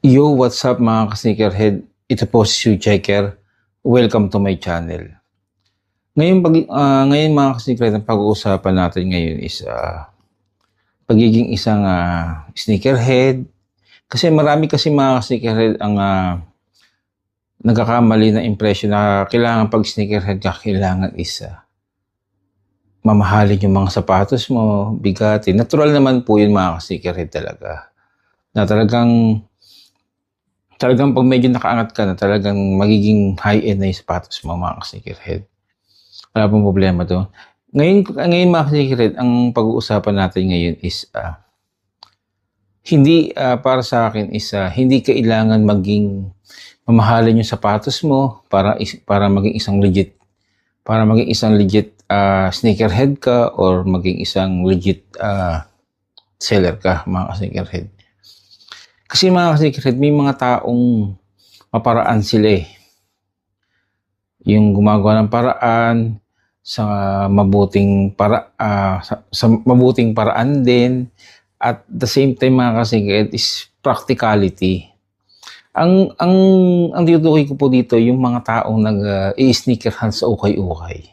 Yo, what's up mga ka-sneakerhead? Ito po si Shoe Checker. Welcome to my channel. Ngayon mga ka-sneakerhead, ang pag-uusapan natin ngayon is pagiging isang sneakerhead. Kasi marami kasi mga ka-sneakerhead ang nagkakamali na impression na kailangan pag sneakerhead ka, kailangan is mamahalin yung mga sapatos mo, bigatin. Natural naman po yun mga ka-sneakerhead talaga. Na talagang pag medyo nakaangat ka na, talagang magiging high-end na yung sapatos mo mga ka-sneakerhead. Wala pong problema to. Ngayon mga ka-sneakerhead, ang pag-uusapan natin ngayon is hindi para sa akin is hindi kailangan maging mamahalin yung sapatos mo para maging isang legit sneakerhead ka or maging isang legit seller ka mga ka-sneakerhead. Kasi mga ka-sneakerhead, may mga taong maparaan sila eh. Yung gumagawa ng paraan sa mabuting paraan din, at the same time mga ka-sneakerhead is practicality. Ang tinutukoy ko po dito yung mga taong nag-i-sneakerhan sa ukay-ukay.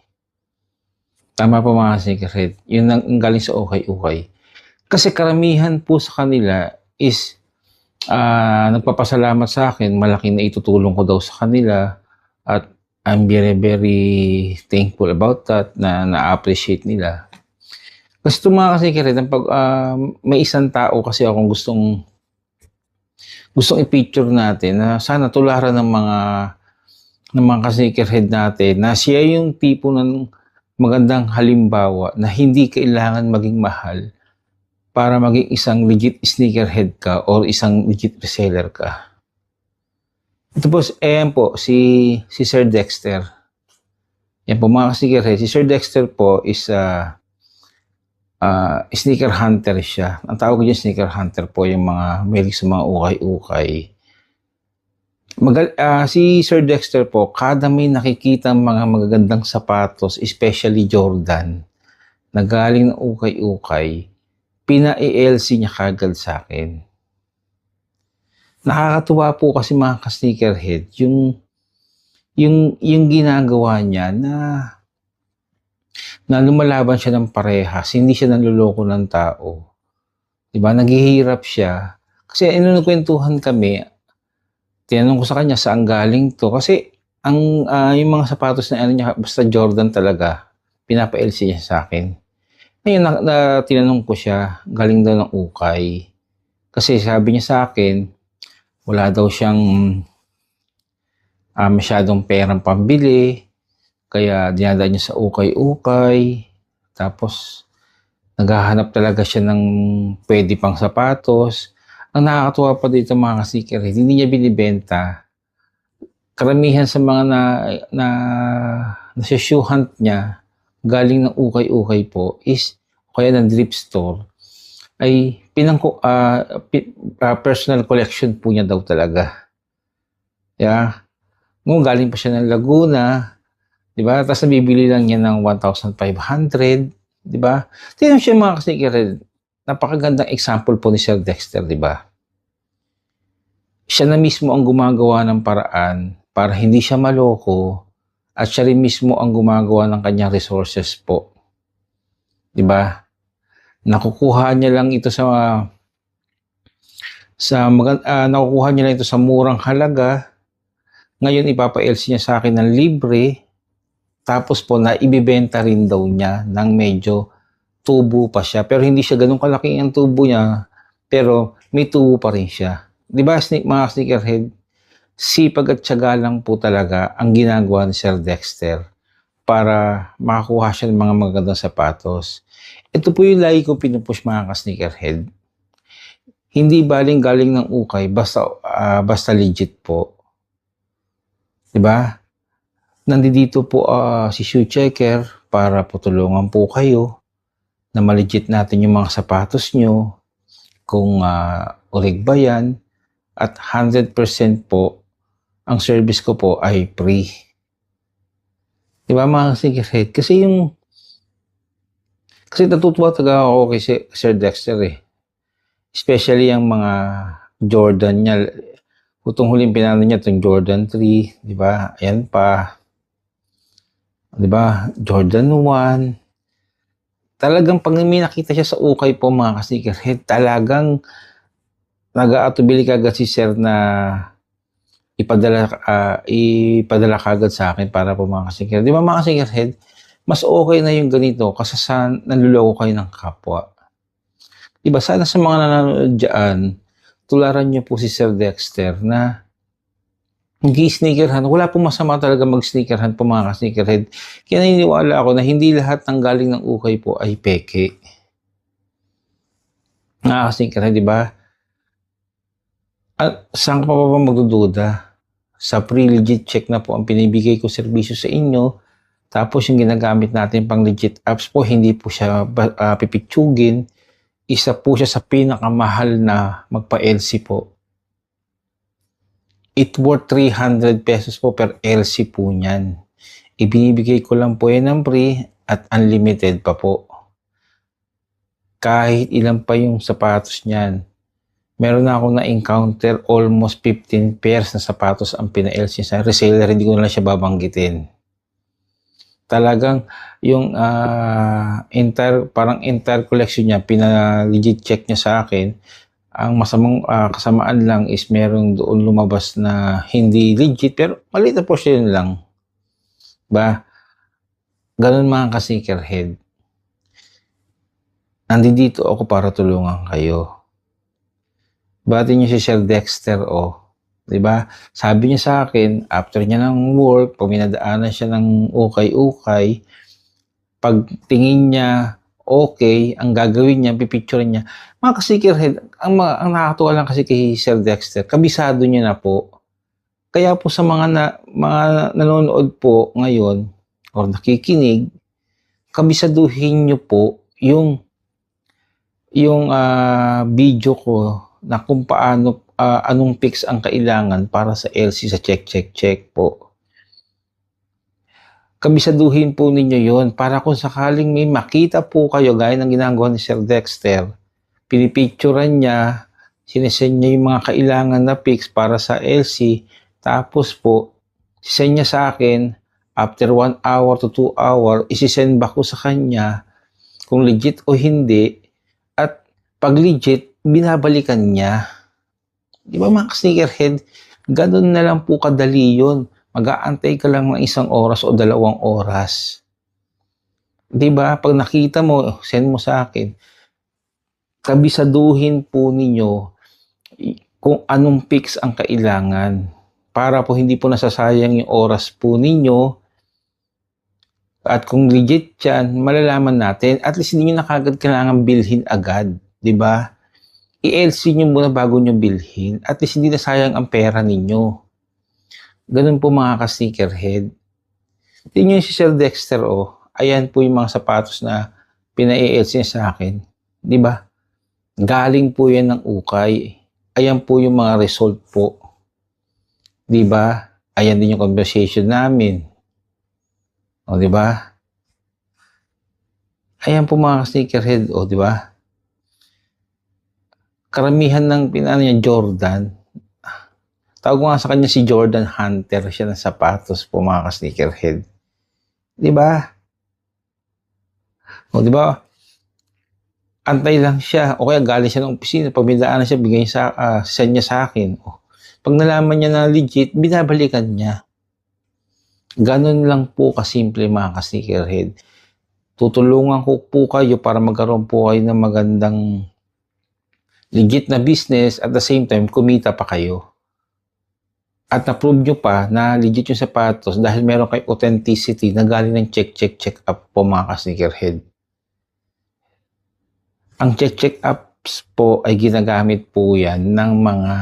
Tama po mga ka-sneakerhead, yun ang galing sa ukay-ukay. Kasi karamihan po sa kanila is nagpapasalamat sa akin, malaking na itutulong ko daw sa kanila, at I'm very very thankful about that, na na-appreciate nila. Kasi ito mga ka-sneakerhead, may isang tao kasi akong gustong i-picture natin na sana tularan ng mga ka-sneakerhead natin, na siya yung tipo ng magandang halimbawa na hindi kailangan maging mahal para maging isang legit sneakerhead ka or isang legit reseller ka. Ito po, ayan po, si Sir Dexter. Yan po mga sneakerhead. Si Sir Dexter po is sneaker hunter siya. Ang tawag ko dyan sneaker hunter po, yung mga mahilig sa mga ukay-ukay. Si Sir Dexter po, kada may nakikita mga magagandang sapatos, especially Jordan, na galing ng ukay-ukay, pina-ELC niya kagad sa akin. Nakakatuwa po kasi mga ka-sneakerhead, yung ginagawa niya na lumalaban siya ng parehas, hindi siya nanloloko ng tao. Diba? Naghihirap siya. Kasi inunukwentuhan kami, tinanong ko sa kanya saan galing to. Kasi yung mga sapatos na niya, basta Jordan talaga, pinapa-LC niya sa akin. Ngayon, tinanong ko siya, galing daw ng ukay. Kasi sabi niya sa akin, wala daw siyang masyadong perang pambili, kaya dinadaan niya sa ukay-ukay. Tapos, naghahanap talaga siya ng pwede pang sapatos. Ang nakakatuwa pa dito mga ka-sneakerhead, hindi niya binibenta. Karamihan sa mga nasa-shoe hunt niya, galing ng ukay-ukay po, is kaya ng thrift store, ay personal collection po niya daw talaga. Yeah. Galing pa siya ng Laguna, di ba? Tapos nabibili lang niya ng 1,500, di ba? Tingnan siya mga ka-sneakerhead, napakagandang example po ni Sir Dexter, di ba? Siya na mismo ang gumagawa ng paraan para hindi siya maloko, at siya rin mismo ang gumagawa ng kanyang resources po. Di ba? Nakukuha niya lang ito nakukuha niya lang ito sa murang halaga. Ngayon ipapa-LC niya sa akin ng libre. Tapos po na ibibenta rin daw niya ng medyo tubo pa siya. Pero hindi siya ganun kalaki ang tubo niya, pero may tubo pa rin siya. Di ba mga sneakerhead? Sipag at tiyaga lang po talaga ang ginagawa ni Sir Dexter para makakuha siya ng mga magandang sapatos. Ito po yung lagi ko pinupush mga ka-sneakerhead. Hindi galing ng ukay, basta legit po. Diba? Nandito po si Shoe Checker para po tulungan po kayo na malegit natin yung mga sapatos nyo, kung ulig ba yan, at 100% po ang service ko po ay free. Diba mga sneakerhead? Kasi natutuwa talaga ako kay Sir Dexter eh. Especially yung mga Jordan niya. Itong huling pinano niya, itong Jordan 3, di ba? Ayan pa. Di ba? Jordan 1. Talagang pag may nakita siya sa ukay po mga ka-sneakerhead, talagang nag-aatubili kagad si sir na ipadala kagad sa akin para po mga ka-sneakerhead. Di ba mga ka-sneakerhead, mas okay na yung ganito kasi sa nanluloko kayo ng kapwa. Diba, sana sa mga nanonood dyan, tularan niyo po si Sir Dexter na mag-sneakerhan. Wala pong masama talaga mag-sneakerhan po mga ka-sneakerhead. Kaya naniniwala ako na hindi lahat ng galing ng ukay po ay peke. Mga ka-sneakerhead, di ba? Saan ka pa ba magdududa? Sa pre-legit check na po ang pinibigay ko serbisyo sa inyo. Tapos yung ginagamit natin pang legit apps po, hindi po siya pipitsugin. Isa po siya sa pinakamahal na magpa-LC po. It worth 300 pesos po per LC po niyan. Ibinibigay ko lang po yan ng free at unlimited pa po. Kahit ilan pa yung sapatos niyan. Meron na akong na-encounter almost 15 pairs na sapatos ang pina-LC sa reseller. Hindi ko na lang siya babanggitin. Talagang yung entire collection niya, pina-legit check niya sa akin. Ang masamang kasamaan lang is merong doon lumabas na hindi legit, pero maliit na portion lang. Ba? Ganun mga ka-sneakerhead. Nandito ako para tulungan kayo. Bati niyo si Sir Dexter, diba? Sabi niya sa akin, after niya ng work, pag minadaanan siya ng ukay-ukay, pag tingin niya, okay, ang gagawin niya, pipicturean niya. Mga ka-sneakerhead, ang nakakatuwa lang kasi kay Sir Dexter, kabisado niya na po. Kaya po sa mga nanonood po ngayon, or nakikinig, kabisaduhin niyo po yung video ko na kung paano anong fix ang kailangan para sa LC sa check po. Kabisaduhin po ninyo yon para kung sakaling may makita po kayo gaya ng ginagawa ni Sir Dexter, pinipicturean niya, sinesend niya yung mga kailangan na fix para sa LC, tapos po, sisend niya sa akin, after 1 hour to 2 hour, isisend back ko sa kanya kung legit o hindi, at pag legit, binabalikan niya. Di ba mga sneakerhead, ganun na lang po kadali yun. Mag-aantay ka lang ng 1 oras o 2 oras. Di ba? Pag nakita mo, send mo sa akin. Kabisaduhin po ninyo kung anong fix ang kailangan para po hindi po nasasayang yung oras po ninyo. At kung legit yan, malalaman natin. At least hindi nyo na kagad kailangan bilhin agad. Di ba? I-LC nyo muna bago nyo bilhin. At least hindi na sayang ang pera ninyo. Ganun po mga ka-sneakerhead. Tingnan nyo si Sir Dexter, ayan po yung mga sapatos na pina-LC niya sa akin. Di ba? Galing po yan ng ukay. Ayan po yung mga result po. Di ba? Ayan din yung conversation namin. Di ba? Ayan po mga ka-sneakerhead, di ba? Karamihan ng pinano niya, Jordan. Tawag ko nga sa kanya si Jordan Hunter siya ng sapatos po mga ka-sneakerhead. Di ba? Di ba? Antay lang siya. O kaya galing siya ng opisina. Pag bindaan siya, bigay niya sa akin. Pag nalaman niya na legit, binabalikan niya. Ganun lang po kasimple mga ka-sneakerhead. Tutulungan ko po kayo para magkaroon po kayo ng magandang legit na business at the same time, kumita pa kayo. At na-prove nyo pa na legit yung sapatos dahil meron kay authenticity na galing ng check up po mga ka-sneakerhead. Ang check ups po ay ginagamit po yan ng mga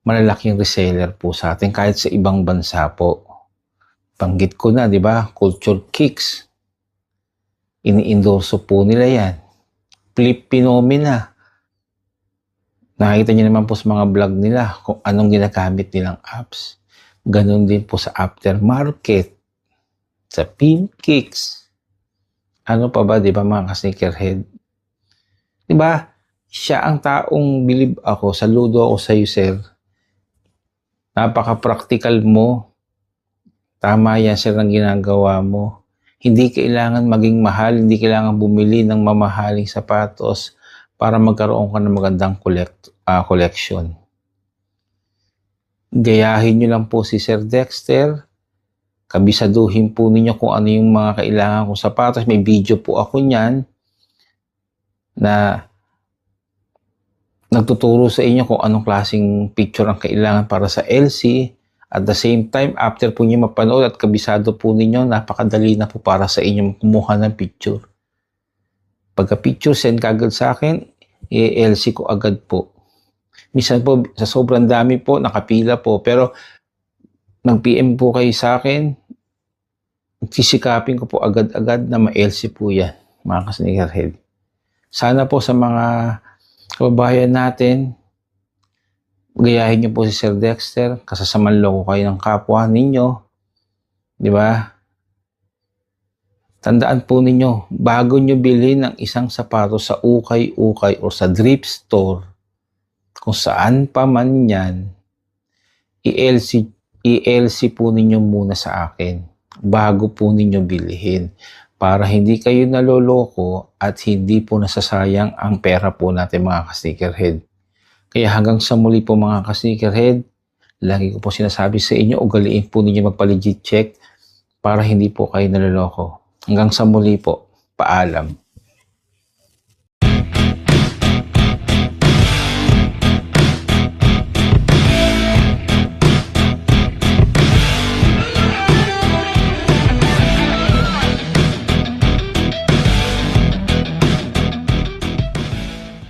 malalaking reseller po sa atin kahit sa ibang bansa po. Banggit ko na, di ba? Culture Kicks. Ini-endorso po nila yan. Flip Phenomena. Nakikita niyo naman po sa mga vlog nila kung anong ginagamit nilang apps. Ganon din po sa aftermarket, sa Pinkicks. Ano pa ba, di ba mga ka-sneakerhead? Di ba? Siya ang taong believe ako, saludo ako sa iyo, sir. Napaka-practical mo. Tama yan, sir, ang ginagawa mo. Hindi kailangan maging mahal, hindi kailangan bumili ng mamahaling sapatos para magkaroon ka ng magandang collection. Gayahin nyo lang po si Sir Dexter. Kabisaduhin po ninyo kung ano yung mga kailangan kong sapatos. May video po ako niyan na nagtuturo sa inyo kung anong klaseng picture ang kailangan para sa LC. At the same time, after po niyo mapanood at kabisado po ninyo, napakadali na po para sa inyo kumuha ng picture. Pagka picture, send kagad sa akin, LC ko agad po. Minsan po, sa sobrang dami po, nakapila po. Pero, mag-PM po kayo sa akin, sisikapin ko po agad-agad na ma-LC po yan, mga ka-sneakerhead. Sana po sa mga kababayan natin, gayahin niyo po si Sir Dexter, kasasaman loko kayo ng kapwa ninyo. Di ba? Tandaan po ninyo, bago nyo bilhin ng isang sapatos sa ukay-ukay o sa thrift store, kung saan pa man yan, i-LC po ninyo muna sa akin bago po ninyo bilhin para hindi kayo naloloko at hindi po nasasayang ang pera po natin, mga ka-sneakerhead. Kaya hanggang sa muli po, mga ka-sneakerhead, lagi ko po sinasabi sa inyo, ugaliin po ninyo magpa-legit check para hindi po kayo naloloko. Hanggang sa muli po, paalam.